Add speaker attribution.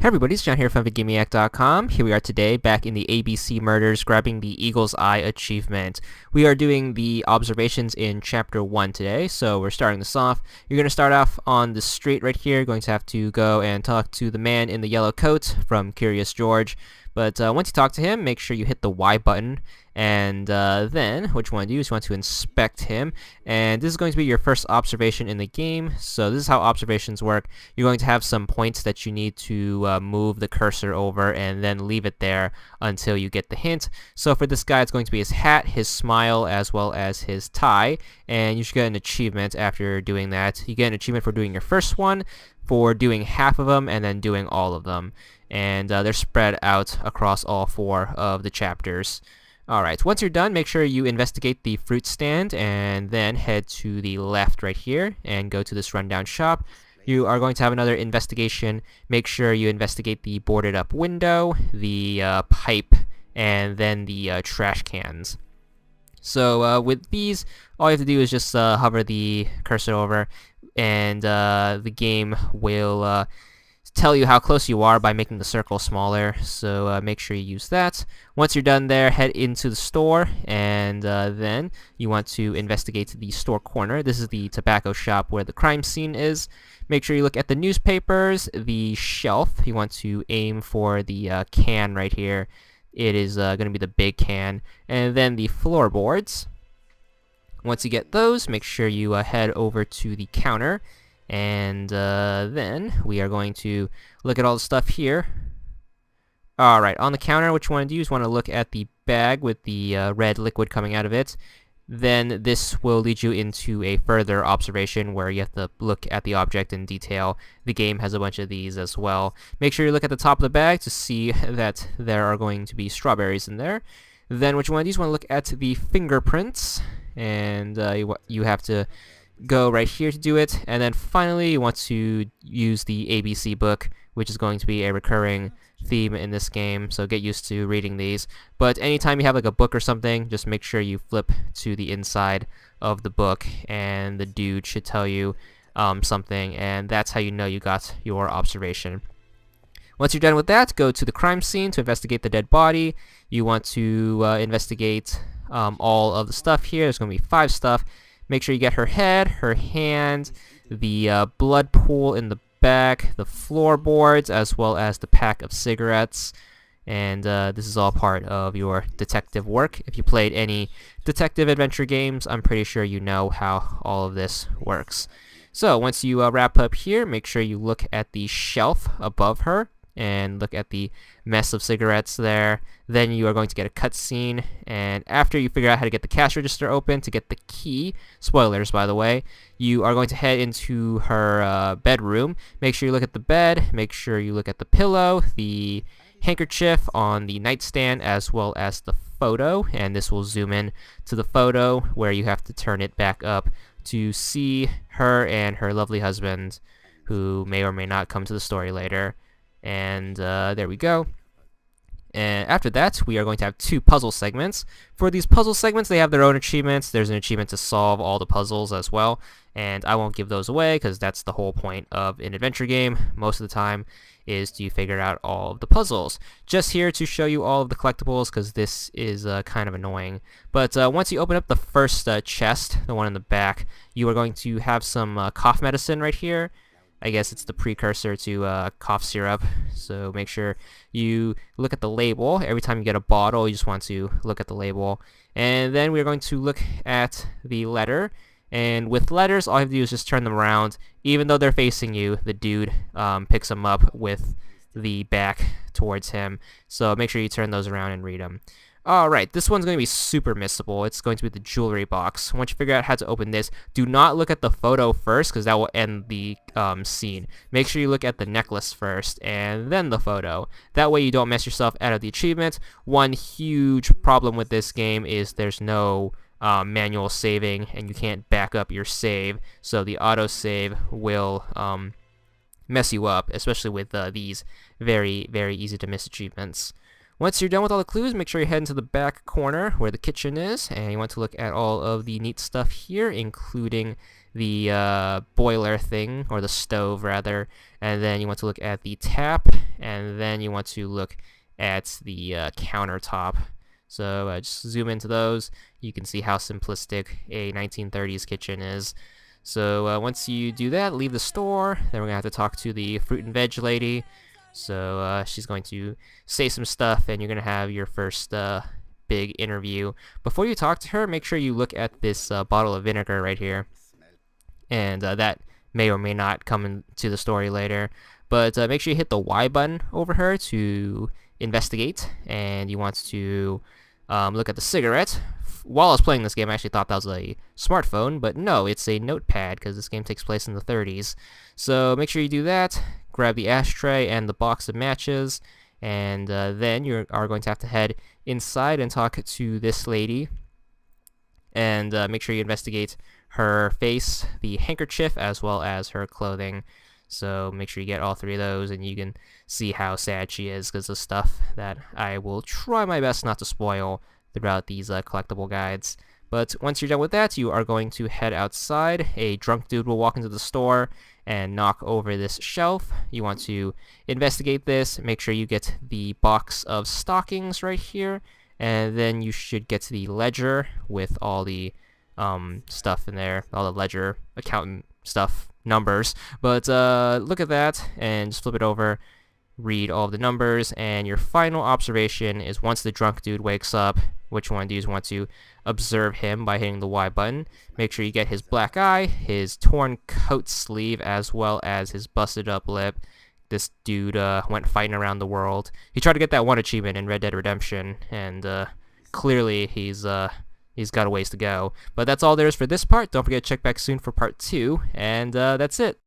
Speaker 1: Hey everybody, it's John here from VidGamiac.com. Here we are today, back in the ABC Murders, grabbing the Eagle's Eye achievement. We are doing the observations in Chapter 1 today, so we're starting this off. You're going to start off on the street right here. You're going to have to go and talk to the man in the yellow coat from Curious George. But once you talk to him, make sure you hit the Y button, and then what you want to do is you want to inspect him, and this is going to be your first observation in the game. So this is how observations work. You're going to have some points that you need to move the cursor over and then leave it there until you get the hint. So for this guy, it's going to be his hat, his smile, as well as his tie, and you should get an achievement after doing that. You get an achievement for doing your first one, for doing half of them, and then doing all of them. And they're spread out across all 4 of the chapters. Alright, once you're done, make sure you investigate the fruit stand and then head to the left right here and go to this rundown shop. You are going to have another investigation. Make sure you investigate the boarded up window, the pipe, and then the trash cans. So with these, all you have to do is just hover the cursor over, and the game will tell you how close you are by making the circle smaller, so make sure you use that. Once you're done there, head into the store, and then you want to investigate the store corner. This is the tobacco shop where the crime scene is. Make sure you look at the newspapers, the shelf. You want to aim for the can right here. It is going to be the big can, and then the floorboards. Once you get those, make sure you head over to the counter, and then we are going to look at all the stuff here. Alright, on the counter, what you want to do is want to look at the bag with the red liquid coming out of it. Then this will lead you into a further observation where you have to look at the object in detail. The game has a bunch of these as well. Make sure you look at the top of the bag to see that there are going to be strawberries in there. Then what you want to do is want to look at the fingerprints, and you have to go right here to do it. And then finally, you want to use the ABC book, which is going to be a recurring theme in this game, so get used to reading these. But anytime you have like a book or something, just make sure you flip to the inside of the book, and the dude should tell you something, and that's how you know you got your observation. Once you're done with that, go to the crime scene to investigate the dead body. You want to investigate all of the stuff here. There's going to be 5 stuff. Make sure you get her head, her hand, the blood pool in the back, the floorboards, as well as the pack of cigarettes. And this is all part of your detective work. If you played any detective adventure games, I'm pretty sure you know how all of this works. So once you wrap up here, make sure you look at the shelf above her and look at the mess of cigarettes there. Then you are going to get a cutscene, and after you figure out how to get the cash register open to get the key, spoilers by the way, you are going to head into her bedroom. Make sure you look at the bed, make sure you look at the pillow, the handkerchief on the nightstand, as well as the photo, and this will zoom in to the photo where you have to turn it back up to see her and her lovely husband, who may or may not come to the story later. And there we go. And after that, we are going to have 2 puzzle segments. For these puzzle segments, they have their own achievements. There's an achievement to solve all the puzzles as well, and I won't give those away because that's the whole point of an adventure game most of the time, is to figure out all of the puzzles. Just here to show you all of the collectibles because this is kind of annoying. But once you open up the first chest, the one in the back, you are going to have some cough medicine right here. I guess it's the precursor to cough syrup, so make sure you look at the label. Every time you get a bottle, you just want to look at the label. And then we're going to look at the letter, and with letters, all you have to do is just turn them around. Even though they're facing you, the dude picks them up with the back towards him, so make sure you turn those around and read them. Alright, this one's going to be super missable. It's going to be the jewelry box. Once you figure out how to open this, do not look at the photo first because that will end the scene. Make sure you look at the necklace first and then the photo. That way you don't mess yourself out of the achievement. One huge problem with this game is there's no manual saving, and you can't back up your save, so the autosave will mess you up, especially with these very, very easy to miss achievements. Once you're done with all the clues, make sure you head into the back corner where the kitchen is, and you want to look at all of the neat stuff here, including the boiler thing, or the stove rather, and then you want to look at the tap, and then you want to look at the countertop. So just zoom into those. You can see how simplistic a 1930s kitchen is. So once you do that, leave the store. Then we're gonna have to talk to the fruit and veg lady. So she's going to say some stuff, and you're gonna have your first big interview. Before you talk to her, make sure you look at this bottle of vinegar right here, and that may or may not come into the story later. But make sure you hit the Y button over her to investigate, and you want to look at the cigarette. While I was playing this game, I actually thought that was a smartphone, but no, it's a notepad because this game takes place in the 30s. So make sure you do that. Grab the ashtray and the box of matches, and then you are going to have to head inside and talk to this lady. And make sure you investigate her face, the handkerchief, as well as her clothing. So make sure you get all three of those, and you can see how sad she is because of stuff that I will try my best not to spoil throughout these collectible guides. But once you're done with that, you are going to head outside. A drunk dude will walk into the store and knock over this shelf. You want to investigate this, make sure you get the box of stockings right here, and then you should get to the ledger with all the stuff in there, all the ledger accountant stuff, numbers. But look at that and just flip it over, read all of the numbers, and your final observation is once the drunk dude wakes up, what you want to do is want to observe him by hitting the Y button. Make sure you get his black eye, his torn coat sleeve, as well as his busted up lip. This dude went fighting around the world. He tried to get that one achievement in Red Dead Redemption, and clearly he's got a ways to go. But that's all there is for this part. Don't forget to check back soon for part 2, and that's it.